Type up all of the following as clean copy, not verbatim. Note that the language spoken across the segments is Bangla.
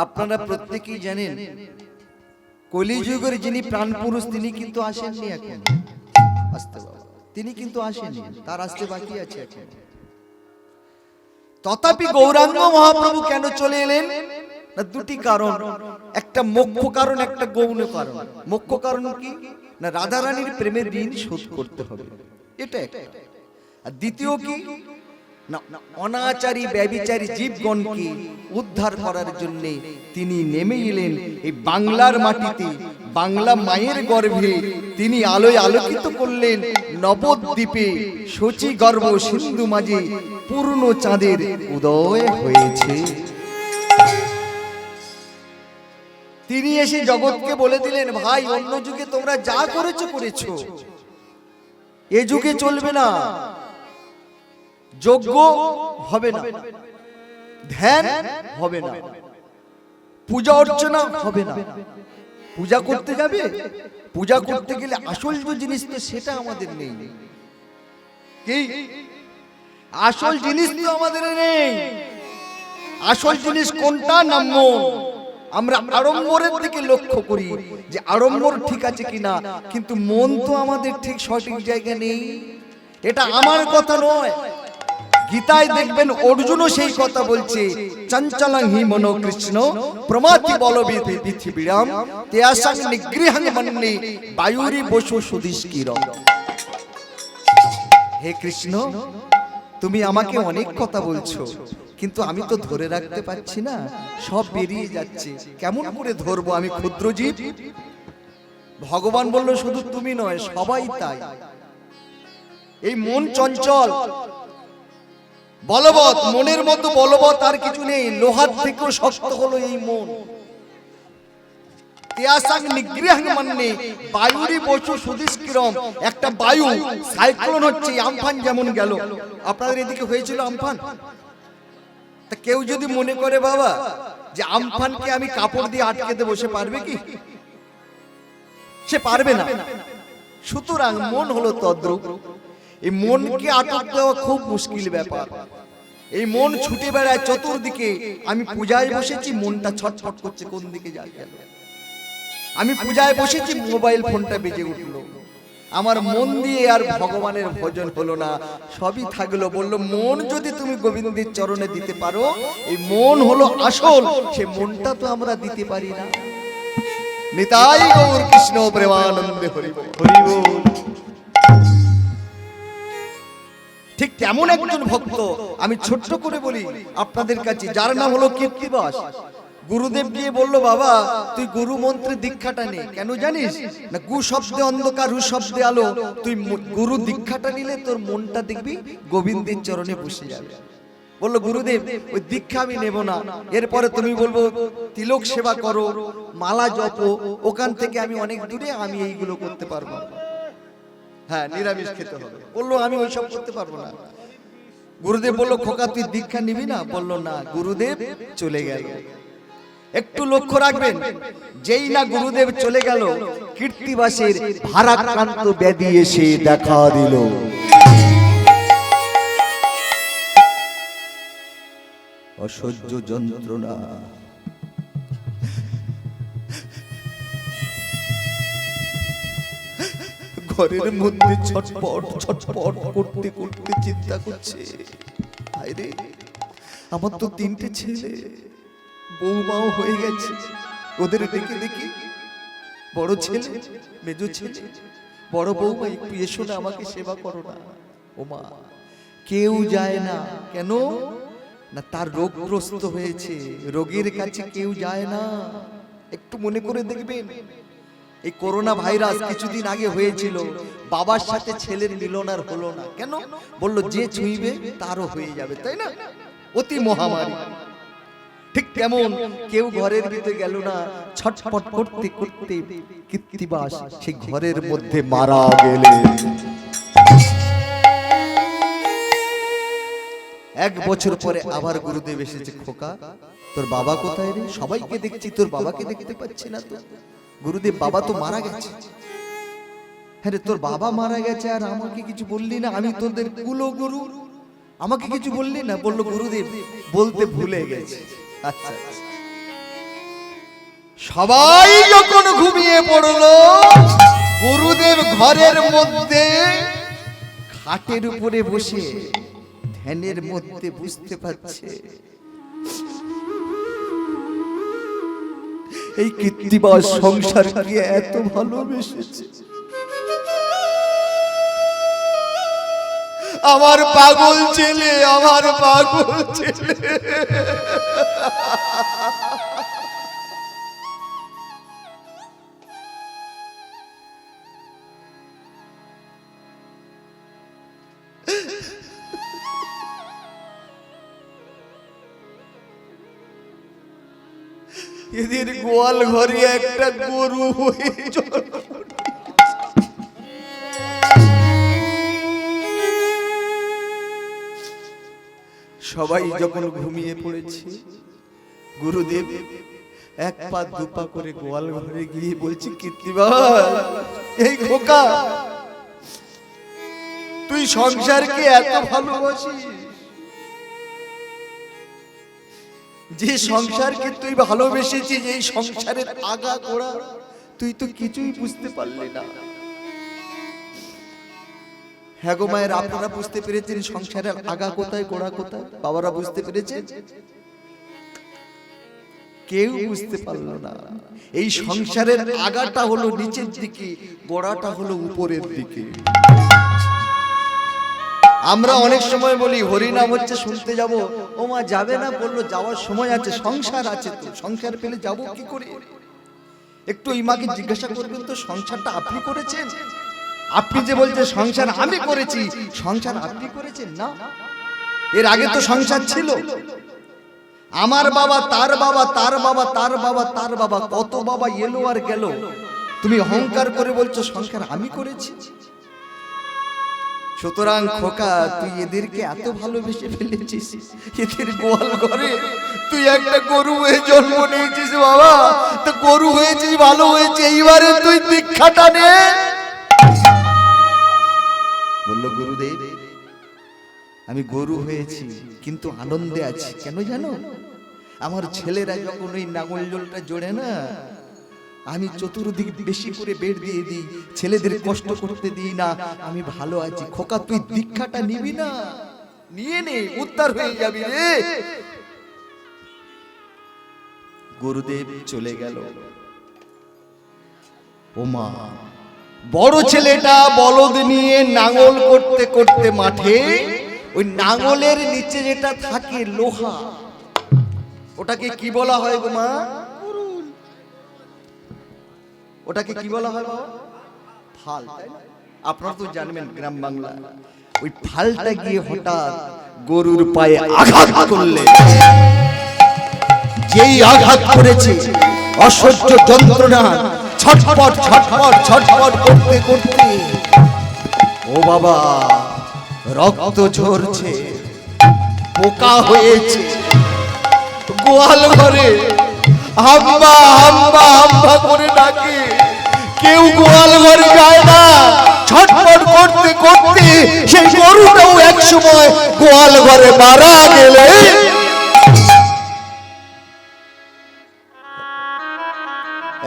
আপনারা প্রত্যেকেই জানেন কলিযুগের যিনি প্রাণ পুরুষ তিনি কিন্তু আসেননি এখন, আসতে বাবা তিনি কিন্তু আসেননি, তার আসতে বাকি আছে এখন। তথাপি গৌরাঙ্গ মহাপ্রভু কেন চলে এলেন? না দুটি কারণ, একটা মুখ্য কারণ, একটা গৌণ কারণ। মুখ্য কারণ কি? না রাধারানীর প্রেমের ঋণ শোধ করতে হবে, এটা একটা। আর দ্বিতীয় কি? না অনাচারী ব্যভিচারী জীবগণকে উদ্ধার করার জন্য তিনি নেমে এলেন এই বাংলার মাটিতে, বাংলা মায়ের গর্ভে তিনি আলোয় আলোকিত করলেন নবদ্বীপে শচী গর্ভ সিন্ধু মাঝে পূর্ণ চাঁদের উদয় হয়েছে। তিনি এসে জগৎকে বলে দিলেন, ভাই অন্য যুগে তোমরা যা করেছো করেছো, এ যুগে চলবে না, যজ্ঞ হবে না, ধ্যান হবে না, পূজা অর্চনা হবে না। পূজা করতে যাবে, পূজা করতে গেলে আসল যে জিনিস তো সেটা আমাদের নেই। কি আসল জিনিস তো আমাদের নেই। আসল জিনিস কোনটা? না মন। আমরা আড়ম্বরের দিকে লক্ষ্য করি যে আড়ম্বর ঠিক আছে কিনা, কিন্তু মন তো আমাদের ঠিক সঠিক জায়গায় নেই। এটা আমার কথা নয়, গীতায় দেখবেন অর্জুনও সেই কথা বলছে, চঞ্চলং হি মনো কৃষ্ণ প্রমাতি বলবিদ পৃথিবীরাম তেয়াসাং নিগৃহং মন্যে বায়ুরি বসু সুদিষ্কিরম। হে কৃষ্ণ, তুমি আমাকে অনেক কথা বলছো, কিন্তু আমি তো ধরে রাখতে পারছি না, সব বেরিয়ে যাচ্ছে। কেমন করে ধরবো? আমি ক্ষুদ্র জীব। ভগবান বলল, শুধু তুমি নয়, সবাই তাই। এই মন চঞ্চল, বলবৎ, মনের মতো বলবৎ আর কিছু নেই। লোহার থেকেও শক্ত হলো এই মন। একটা বায়ু সাইক্লোন হচ্ছে, আমফান যেমন গেল, আপনাদের এদিকে হয়েছিল আমফান। তা কেউ যদি মনে করে বাবা যে আমফানকে আমি কাপড় দিয়ে আটকে দেবো, সে পারবে কি? সে পারবে না। সুতরাং মন হলো তদ্রূপ। এই মনকে আটক দেওয়া খুব মুশকিল ব্যাপার। এই মন ছুটে বেড়ায় চতুর্দিকে। আমি পূজায় বসেছি, মনটা ছটফট করছে, কোন দিকে যায় গেল। আমি পূজায় বসেছি, মোবাইল ফোনটা বেজে উঠলো, আমার মন দিয়ে আর ভগবানের ভজন হলো না, সবই থাকলো। বললো, মন যদি তুমি গোবিন্দের চরণে দিতে পারো, এই মন হলো আসল, সে মনটা তো আমরা দিতে পারি না। নিতাই গৌর কৃষ্ণ প্রেমানন্দে হরি বল, হরি বল। ঠিক তেমন একজন ভক্ত আমি ছোট্ট করে বলি আপনাদের কাছে, যার নাম হলো কীর্তিবাস। গুরুদেব গিয়ে বললো, বাবা তুই গুরু মন্ত্রের দীক্ষাটা নে। কেন জানিস? না গু শব্দে অন্ধকার, রু শব্দে আলো। তুই গুরু দীক্ষাটা নিলে তোর মনটা দেখবি গোবিন্দের চরণে বসে যাবে। বললো, গুরুদেব ওই দীক্ষা আমি নেব না, এরপরে তুমি বলবো তিলক সেবা করো, মালা জপো, ওখান থেকে আমি অনেক দূরে, আমি এইগুলো করতে পারবো। হ্যাঁ, নিরামিষ খেতে হবে। বললো, আমি ওইসব করতে পারবো না। গুরুদেব বললো, খোকা তুই দীক্ষা নিবি না? বললো না। গুরুদেব চলে গেল। একটু লক্ষ্য রাখবেন, যেই না গুরুদেব চলে গেল, কীর্তিবাসের ভারাক্রান্ত ব্যাধি এসে দেখা দিল। অসহ্য যন্ত্রণা, ঘরের মধ্যে ছটপট ছটপট করতে করতে চিন্তা করছে, আরে আমার তো 3টে ছেলে, বউমাও হয়ে গেছে, ওদের দেখে দেখি বড় ছেলে, মেজো ছেলে, বড় বউমা একটু এসো না, আমাকে সেবা করো না। ও মা, কেউ যায় না। কেন? না তার রোগগ্রস্ত হয়েছে, রোগীর কাছে কেউ যায় না। একটু মনে করে দেখবেন, এই করোনা ভাইরাস কিছুদিন আগে হয়েছিল, বাবার সাথে ছেলের মিলন আর হলো না। কেন? বললো যে ছুঁইবে তারও হয়ে যাবে, তাই না? অতি মহামারী। ঠিক তেমন কেউ ঘরের ভিতরে গেল না, ছটফট করতে করতে কীর্তিবাস সেই ঘরের মধ্যে মারা গেলেন। 1 বছর পরে আবার গুরুদেব এসেছে, খোকা তোর বাবা কোথায় রে? সবাইকে দেখছি, তোর বাবাকে দেখতে পাচ্ছি না তো। গুরুদেব, বাবা তো মারা গেছে। হ্যাঁ রে, তোর বাবা মারা গেছে আর আমাকে কিছু বললি না? আমি তোদের কুলগুরু, আমাকে কিছু বললি না? বললো, গুরুদেব বলতে ভুলে গেছে। আচ্ছা, সবাই যখন ঘুমিয়ে পড়লো, গুরুদেব ঘরের মধ্যে খাটের উপরে বসে ধ্যানের মধ্যে বুঝতে পারছে এই কৃত্তিবাস সংসারকে এত ভালোবেসেছে। আমার পাগল ছেলে, আমার পাগল ছেলে। এদের গোয়াল ঘরে একটা গরু হয়ে সবাই যখন ঘুমিয়ে পড়েছে, গুরুদেব এক পা দুপা করে গোয়াল ঘরে গিয়ে বলছে, কৃত্তিবাস, এই খোকা, তুই সংসারকে এত ভালোবাসিস, যে সংসারকে তুই ভালোবেসেছিস, এই সংসারের আগা গোড়া তুই তো কিছুই বুঝতে পারলি না। হ্যাঁ গো মায়ের, আপনারা বুঝতে পেরেছেন সংসারের আগা কোথায় গোড়া কোথায়? বাবারা বুঝতে পেরেছেন? কেউ বুঝতে পারল না। এই সংসারের আগাটা হলো নিচের দিকে, গোড়াটা হলো উপরের দিকে। আমরা অনেক সময় বলি হরিনাম হচ্ছে শুনতে যাব, ও মা যাবে না, বললো যাওয়ার সময় আছে, সংসার আছে তো, সংসার পেলে যাব কি করে? একটু এই মাকে জিজ্ঞাসা করবেন তো, সংসারটা আপনি করেছেন? আপনি যে বলছেন সংসার আমি করেছি, সংসার আপনি করেছেন না? এর আগে তো সংসার ছিল, আমার বাবা, তার বাবা, তার বাবা, তার বাবা, তার বাবা, কত বাবা এলো আর গেল। তুমি অহংকার করে বলছো সংসার আমি করেছি। সুতরাং খোকা, তুই এদেরকে এত ভালোবেসে ফেলেছিস, এদের গোয়াল ঘরে তুই একটা গরু হয়ে জন্ম নিয়েছিস বাবা। তো গরু হয়েছিস, ভালো হয়েছে, এইবারে তুই দীক্ষাটা নে। বললো, গুরুদেব আমি গরু হয়েছি কিন্তু আনন্দে আছি। কেন জানো? আমার ছেলেরা যখন ওই নাঙল জলটা জোড়ে না, আমি চতুর্দিক বেশি করে বেড় দিয়ে দিই, ছেলেদের কষ্ট করতে দিই না, আমি ভালো আছি। খোকা, তুই দীক্ষাটা নিবি না? নিয়ে নে, উদ্ধার হয়ে যাবি রে। গুরুদেব চলে গেল। ওমা, বড় ছেলেটা বলদ নিয়ে নাঙল করতে করতে মাঠে, ওই নাঙলের নিচে যেটা থাকে লোহা, ওটাকে কি বলা হয় গো মা? ওটাকে কি বলা হয় বাবা? ফাল। আপনারা তো জানবেন গ্রাম বাংলা। ওই ফালটা গিয়ে হঠাৎ গরুর পায়ে আঘাত করলে, যেই আঘাত করেছে, অসহ্য যন্ত্রণা, ছটফট ছটফট ছটফট করতে করতে ও বাবা রক্ত ঝরছে, পোকা হয়েছে গোয়াল ঘরে, হাম্বা হাম্বা হাম্বা করে ডাকে, কেউ গোয়াল ঘরে যায় না। ছটফট করতে করতে সেই গরুটাও এক সময় গোয়াল ঘরে মারা গেলে,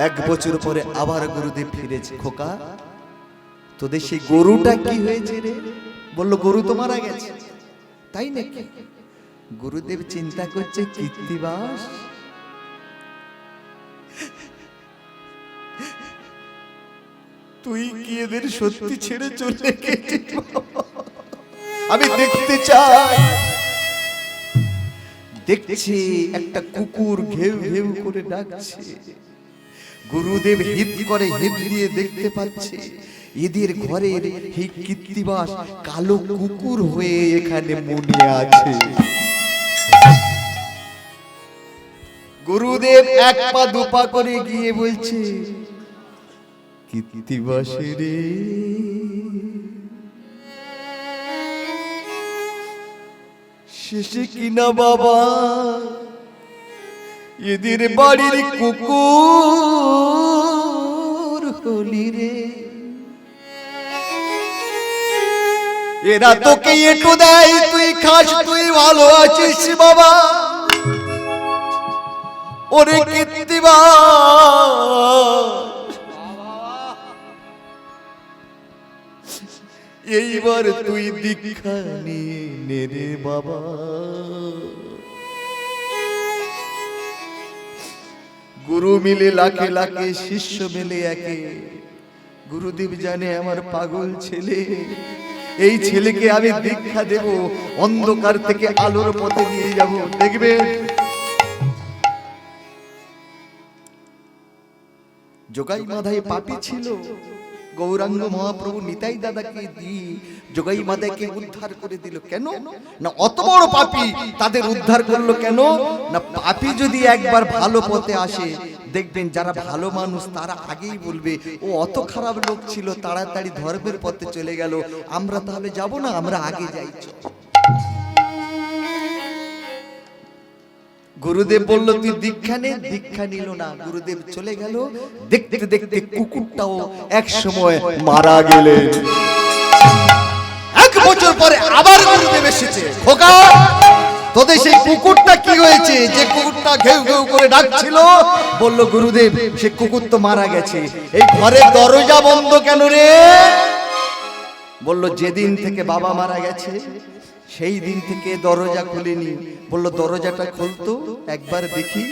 এক বছর পরে আবার গুরুদেব ফিরেছে। খোকা, তোদের সেই গরুটা কি হয়েছে রে? বললো, গরু তো মারা গেছে। তাই নাকি? গুরুদেব চিন্তা করছে, কৃত্তিবাস, তুই কি এদের সত্যি ছেড়ে চলে গেছিস? আমি দেখতে চাই। দেখছি একটা কুকুর ঘেউ ঘেউ করে ডাকছে। গুরুদেব হিত করে হিত দিয়ে দেখতে পাচ্ছে এদের ঘরের এই কৃত্তিবাস কালো কুকুর হয়ে এখানে মনে আছে। গুরুদেব এক পা দুপা করে গিয়ে বলছে, কৃত্তিবাসে রে, শেষে কিনা বাবা এদের বাড়ির কুকুর হলি রে। এরা তোকে একটু দেয়, তুই খাস, তুই ভালো আছিস বাবা। ওরে কীর্তিবাস, এইবার তুই দীক্ষা নিয়ে নে রে বাবা। গুরু মিলে লাখে লাখে, শিষ্য মিলে একে। গুরুদেব জানে আমার পাগল ছেলে, এই ছেলেকে আমি দীক্ষা দেব, অন্ধকার থেকে আলোর পথে নিয়ে যাব। দেখবে যোগাই মাধাই পাপী ছিল, গৌরাঙ্গ মহাপ্রভু নিতাই দাদাকে দিয়ে যোগাই মাদাকে উদ্ধার করে দিল। কেন না অত বড় পাপী তাদের উদ্ধার করলো কেন না, পাপী যদি একবার ভালো পথে আসে, দেখবেন যারা ভালো মানুষ তারা আগেই বলবে ও অত খারাপ লোক ছিল, তাড়াতাড়ি ধর্মের পথে চলে গেল, আমরা তাহলে যাব না, আমরা আগে যাই। গুরুদেব বলল তুই দীক্ষা নে, দীক্ষা নিল না, গুরুদেব চলে গেল। দেখতে দেখতে কুকুরটাও এক সময় মারা গেলেন। 1 বছর পরে আবার গুরুদেব এসেছে। খোকা, তোদের সেই কুকুরটা কি হয়েছে, যে কুকুরটা ঘেউ ঘেউ করে ডাকছিল? বলল গুরুদেব সে কুকুর তো মারা গেছে। এই ঘরের দরজা বন্ধ কেন রে? বলল যেদিন থেকে বাবা মারা গেছে সেই দিন থেকে দরজা খুলেনি। বলল দরজাটা খুলতো একবার দেখি,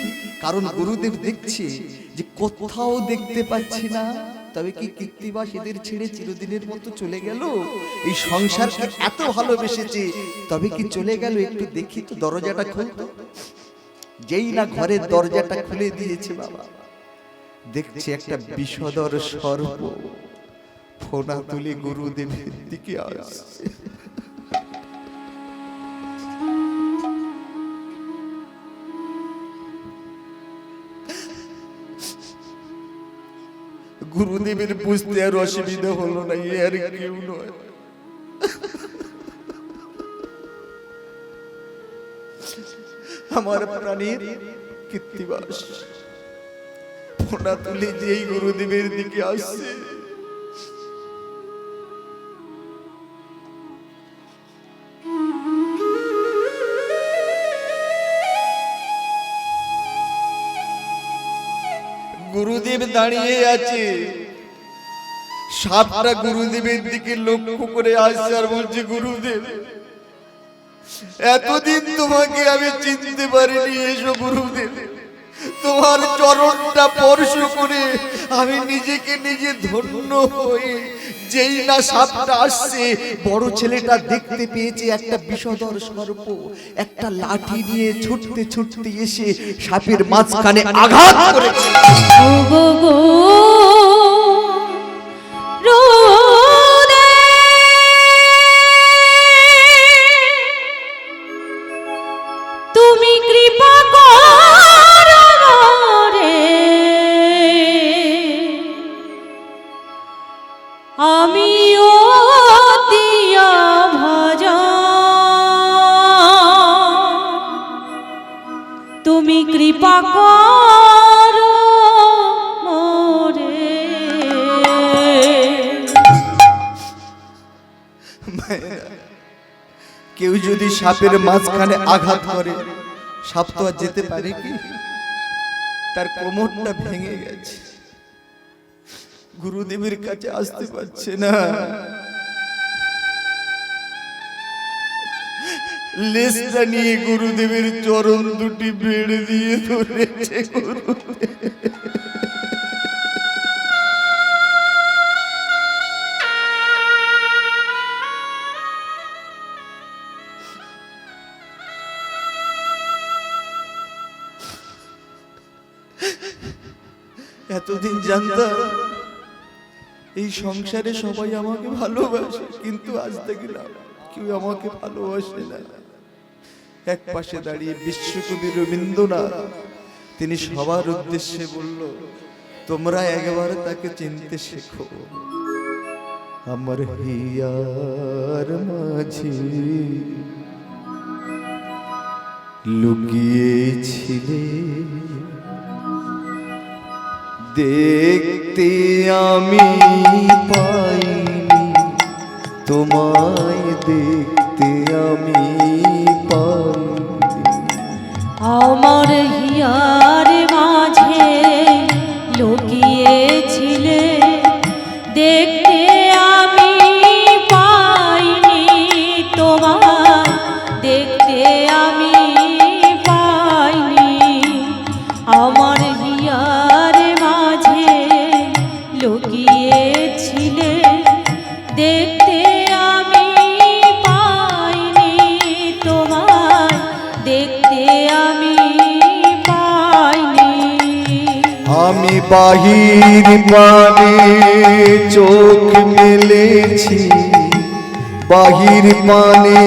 কারণ গুরুদেব দেখছে যে কোথাও দেখতে পাচ্ছি না। তবে কি কীর্তিবাস এদের ছেড়ে চিরদিনের মতো চলে গেল? এই সংসারকে এত ভালোবেসেছে, তবে কি চলে গেল? একটু দেখি তো, দরজাটা খুলতো। যেই না ঘরের দরজাটা খুলে দিয়েছে বাবা, দেখছে একটা বিষধর সর্প ফোনা তুলে গুরুদেবের দিকে আসছে। গুরুদেবের বুঝতে আর অসুবিধা হলো না, আর কেউ নয়, আমার প্রাণীর কীর্তিবাস ফোনা তুলে যেই গুরুদেবের দিকে আসছে, গুরুদেব দাঁড়িয়ে আছে, সাপটা গুরুদেবের দিকে লক্ষ্য করে আসছে আর বলছে গুরুদেব এতদিন তোমাকে আমি চিনতে পারিনি, এসো গুরুদেব তোমার চরণটা স্পর্শ করে আমি নিজেকে নিজে ধন্য হই। যেই না সাপটা আসছে, বড় ছেলেটা দেখতে পেয়েছে একটা বিষধর সর্প একটা লাঠি নিয়ে ছুটতে ছুটতে এসে সাপের মাঝখানে আঘাত করেছে। তুমি কৃপা আমি দিয়া ভজন, তুমি কৃপা করো মোরে। কেউ যদি সাপের মাঝখানে আঘাত করে, সাপ তো আর যেতে পারে কি? তার কোমরটা ভেঙে গেছে, গুরুদেবের কাছে আসতে পারছে না। লেজটা নিয়ে গুরুদেবের চরণ দুটি বেড়ে দিয়ে ধরেছে। এতদিন জানতাম এই সংসারে সবাই আমাকে ভালোবাসে, কিন্তু আজ দেখলাম কেউ আমাকে ভালোবাসে না। এক পাশে দাঁড়িয়ে বিশ্বকবি রবীন্দ্রনাথ তিনি সবার উদ্দেশ্যে বলল, তোমরা একবার তাকে চিনতে শেখো। আমার হিয়ার মাঝে লুকিয়েছিলে, দেখতে আমি পাইনি, তোমায় দেখতে আমি পাইনি। আমার হিয়ার আমার হিয়ার মাঝে লুকিয়েছিলে, দেখতে আমি পাইনি তোমায়, দেখতে আমি পাইনি। আমি বাহির পানে চোখ মেলেছি, বাহির পানে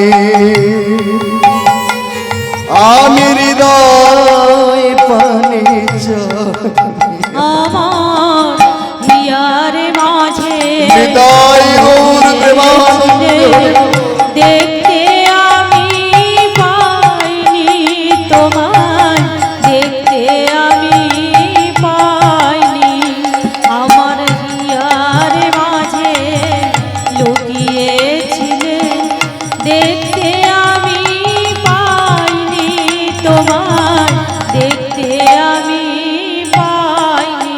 আমি হৃদয় পানে আমার হিয়ার মাঝে হৃদয় গৌর প্রেমানন্দ, দেখতে আমি পাইনি তোমায়, দেখতে আমি পাইনি। আমার হিয়ার মাঝে লুকিয়েছিলে, দেখতে আমি পাইনি তোমায়, দেখতে আমি পাইনি।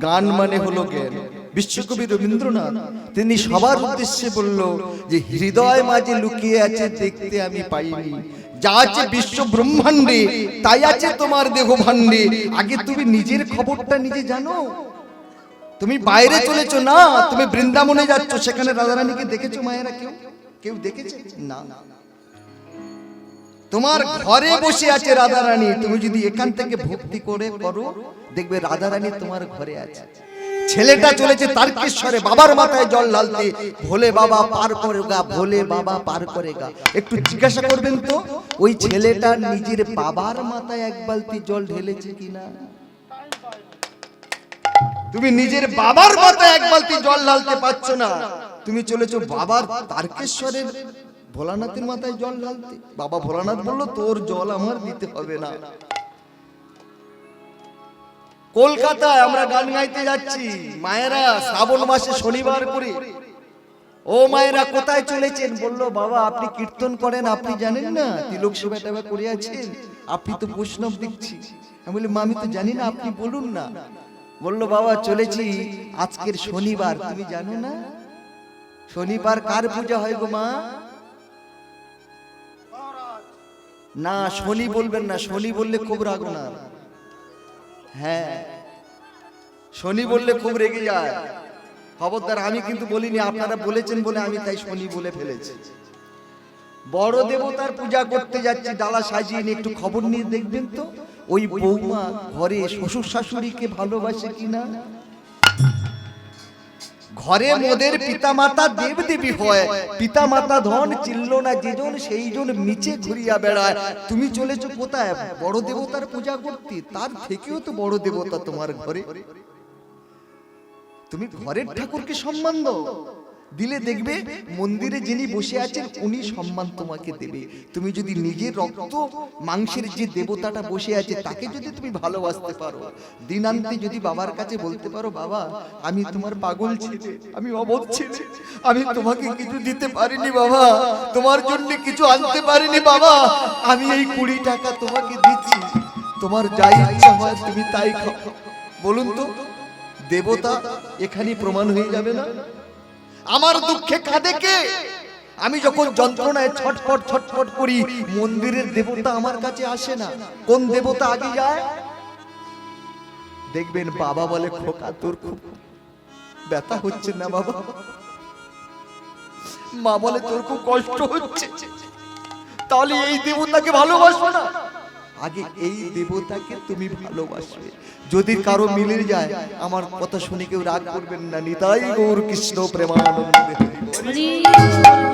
গান মানে হলো জ্ঞান। বিশ্বকবি রবীন্দ্রনাথ তিনি সবার উদ্দেশ্যে বলল যে হৃদয় মাঝে লুকিয়ে আছে, দেখতে আমি পাইনি। যা আছে বিশ্ব ব্রহ্মাণ্ডে তাই আছে তোমার দেহ ভাণ্ডে। আগে তুমি নিজের খবরটা নিজে জানো। তুমি বাইরে চলেছো না, তুমি বৃন্দাবনে যাচ্ছ, সেখানে রাধারানীকে দেখেছো মায়েরা? কেউ কেউ দেখেছে? না। তোমার ঘরে বসে আছে রাধারানী, তুমি যদি এখান থেকে ভক্তি করে করো দেখবে রাধারানী তোমার ঘরে আছে। ছেলেটা চলেছে তারকেশ্বরে বাবার মাথায় জল ঢালতে, ভোলে বাবা পার করেগা, ভোলে বাবা পার করেগা। একটু জিজ্ঞাসা করবেন তো ওই ছেলেটা নিজের বাবার মাথায় এক বালতি জল ঢেলেছে কিনা? তুমি নিজের বাবার মাথায় এক বালতি জল ঢালতে পারছো না, তুমি চলেছো বাবার তারকেশ্বরের ভোলানাথের মাথায় জল ঢালতে। বাবা ভোলানাথ বললো তোর জল আমার দিতে হবে না। কলকাতায় আমরা গান গাইতে যাচ্ছি, মায়েরা শ্রাবণ মাসে শনিবার করে, ও মায়েরা কোথায় চলেছেন? বললো বাবা আপনি কীর্তন করেন, আপনি জানেন না তিলক সেবা টেবা করে আছেন, আপনি তো বৈষ্ণব দেখছি। আমি বলি মা আমি তো জানি না, আপনি বলুন না। বললো বাবা চলেছি আজকের শনিবার, তুমি জানো না শনিবার কার পূজা হয় গো মা? না শনি বলবেন না, শনি বললে খুব রাগ না। হ্যাঁ শনি বললে খুব রেগে যায়। খবরদার, আমি কিন্তু বলিনি, আপনারা বলেছেন বলে আমি তাই শনি বলে ফেলেছি। বড় দেবতার পূজা করতে যাচ্ছি, ডালা সাজিয়ে নিয়ে একটু খবর নিয়ে দেখবেন তো ওই বৌমা ঘরে শ্বশুর শাশুড়িকে ভালোবাসে কিনা। ঘরে মোদের পিতামাতা দেবদেবী হয়, পিতামাতা ধন চিনল না যেজন সেই জন নিচে ঘুরিয়া বেড়ায়। তুমি চলেছো কোথায়? বড় দেবতার পূজা করতে, তার থেকেও তো বড় দেবতা তোমার ঘরে। তুমি ঘরের ঠাকুরকে সম্মান দাও, দিলে দেখবে মন্দিরে যিনি বসে আছেন উনি সম্মান তোমাকে দেবে। তুমি যদি নিজের রক্ত মাংসের যে দেবতাটা বসে আছে তাকে যদি তুমি ভালোবাসতে পারো, দিনান্তে যদি বাবার কাছে বলতে পারো বাবা আমি তোমার পাগল ছেলে, আমি অবধ ছেলে, আমি তোমাকে কিছু দিতে পারিনি বাবা, তোমার জন্য কিছু আনতে পারিনি বাবা, আমি এই 20 টাকা তোমাকে দিচ্ছি, তোমার যাই ইচ্ছা হয় তুমি তাই খাও। বলুন তো দেবতা এখানে প্রমাণ হয়ে যাবে না? আমার দুঃখে কাঁদে কে? আমি যখন যন্ত্রণায় ছটফট ছটফট করি মন্দিরের দেবতা আমার কাছে আসে না। কোন দেবতা আগে যায়? দেখবেন বাবা বলে খোকা তোর খুব ব্যথা হচ্ছে না বাবা, মা বলে তোর খুব কষ্ট হচ্ছে, তাহলে এই দেবতাকে ভালোবাসো না? আগে এই দেবতাকে তুমি ভালোবাসবে। যদি কারো মিলে যায় আমার কথা শুনে কেউ রাগ করবেন না। নিতাই গৌর কৃষ্ণ প্রেমানন্দে।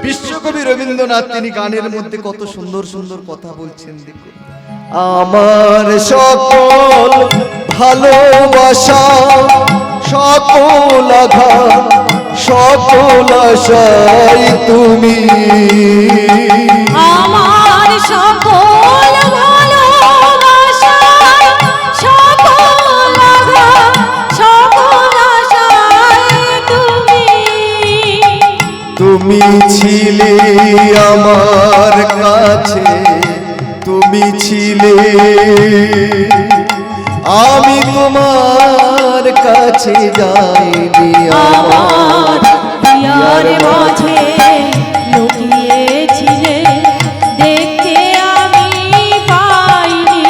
বিশ্বকবি রবীন্দ্রনাথ তিনি গানের মধ্যে কত সুন্দর সুন্দর কথা বলছেন দেখুন। আমার সকল ভালোবাসা সকল আঘাত সকল আশাই তুমি, আমার সকল ভালোবাসা সকল আঘাত সকল আশায় তুমি, তুমি ছিলে আমার কাছে, তুমি ছিলে আমি তোমার কাছে যাইনি। আমার হিয়ার মাঝে লুকিয়েছিলে, দেখতে আমি পাইনি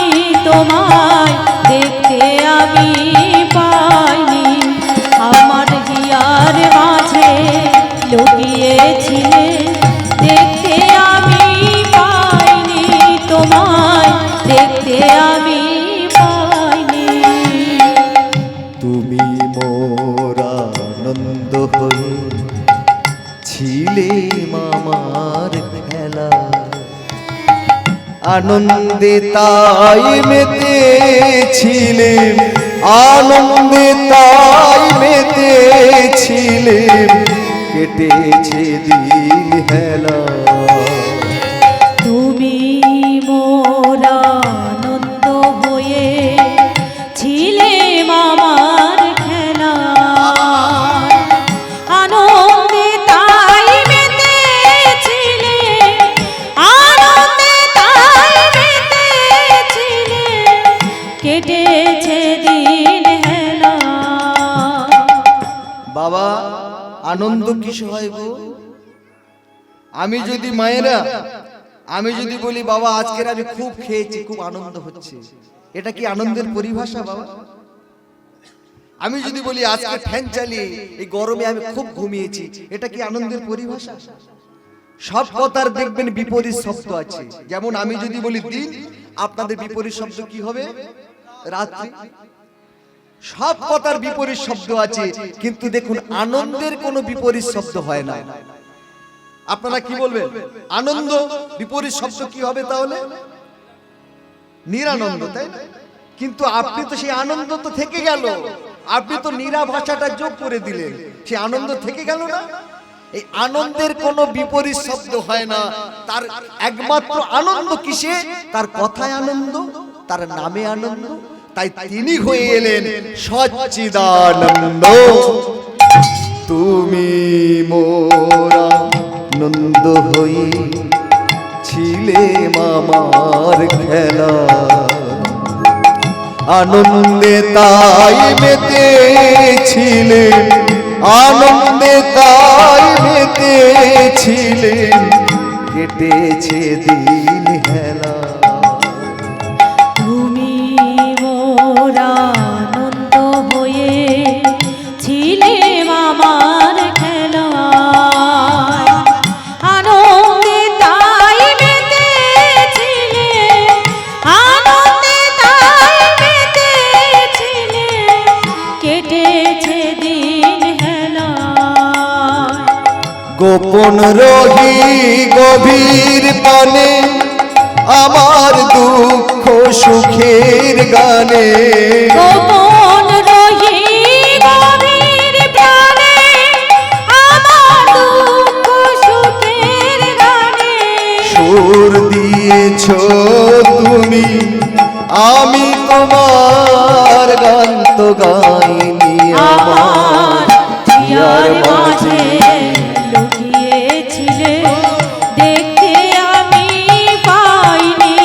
আনন্দে তাই মেতেছিলেম, আনন্দে তাই মেতেছিলেম, কেটেছে দিন হেলা। তুমি মোর আনন্দ হয়ে ছিলে মামার খেলা, আনন্দে তাই মেতেছিলে, আনন্দে তাই মেতেছিলে, কেটেছে দিন হেলা। বাবা আনন্দ কিসে হয় গো? আমি যদি মায়েরা, আমি যদি বলি বাবা আজকের আমি খুব খেয়েছি, খুব আনন্দ হচ্ছে, এটা কি আনন্দের পরিভাষা বাবা? আমি যদি বলি আজকে ফ্যান চালিয়ে এই গরমে আমি খুব ঘুমিয়েছি, এটা কি আনন্দের পরিভাষা? সব কথার দেখবেন বিপরীত শব্দ আছে। যেমন আমি যদি বলি দিন, আপনাদের বিপরীত শব্দ কি হবে? রাত্রি। সব কথার বিপরীত শব্দ আছে, কিন্তু দেখুন আনন্দের কোনো বিপরীত শব্দ হয় না। আপনারা কি বলবেন? আনন্দ বিপরীত শব্দ কি হবে তাহলে? নিরানন্দ, তাই না? কিন্তু আপনি তো সেই আনন্দ তো থেকে গেল, আপনি তো নিরা ভাষাটা যোগ করে দিলেন, সেই আনন্দ থেকে গেল না? এই আনন্দের কোনো বিপরীত শব্দ হয় না। তার একমাত্র আনন্দ কিসে? তার কথায় আনন্দ, তার নামে আনন্দ। তাই তিনি হয়ে এলেন সচ্চিদানন্দ। তুমি মোর আনন্দ হয়ে ছিলে মামার খেলা, আনন্দে তাই মেতেছিলে, আনন্দে তাই মেতেছিলে, কেটেছে দিন হেলা। তুমি মোর আনন্দ হয়ে ছিলে মামার খেলা, আনন্দে তাই মেতেছিলে, আনন্দে তাই মেতেছিলে, কেটেছে দিন হেলা। গোপন রহি গভীর পানে আমার দুঃখ সুখের গানে, গোপন রহি গভীর প্রাণে আমার দুঃখ সুখের গানে, সুর দিয়েছ তুমি, আমি তোমার গান তো গাইনি। আমার জিয়ার মাঝে লুকিয়েছিলে, দেখতে আমি পাইনি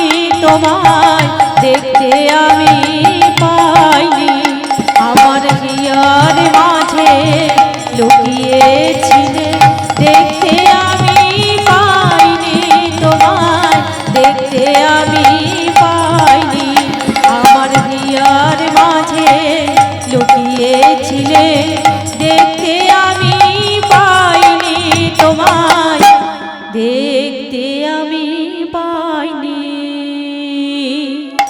তোমায়, দেখতে আমি পাইনি। আমার জিয়ার মাঝে লুকিয়েছিলে, দেখতে আমি পাইনি তোমায়, দেখতে আমি পাইনি। আমার জিয়ার মাঝে লুকিয়েছিলে,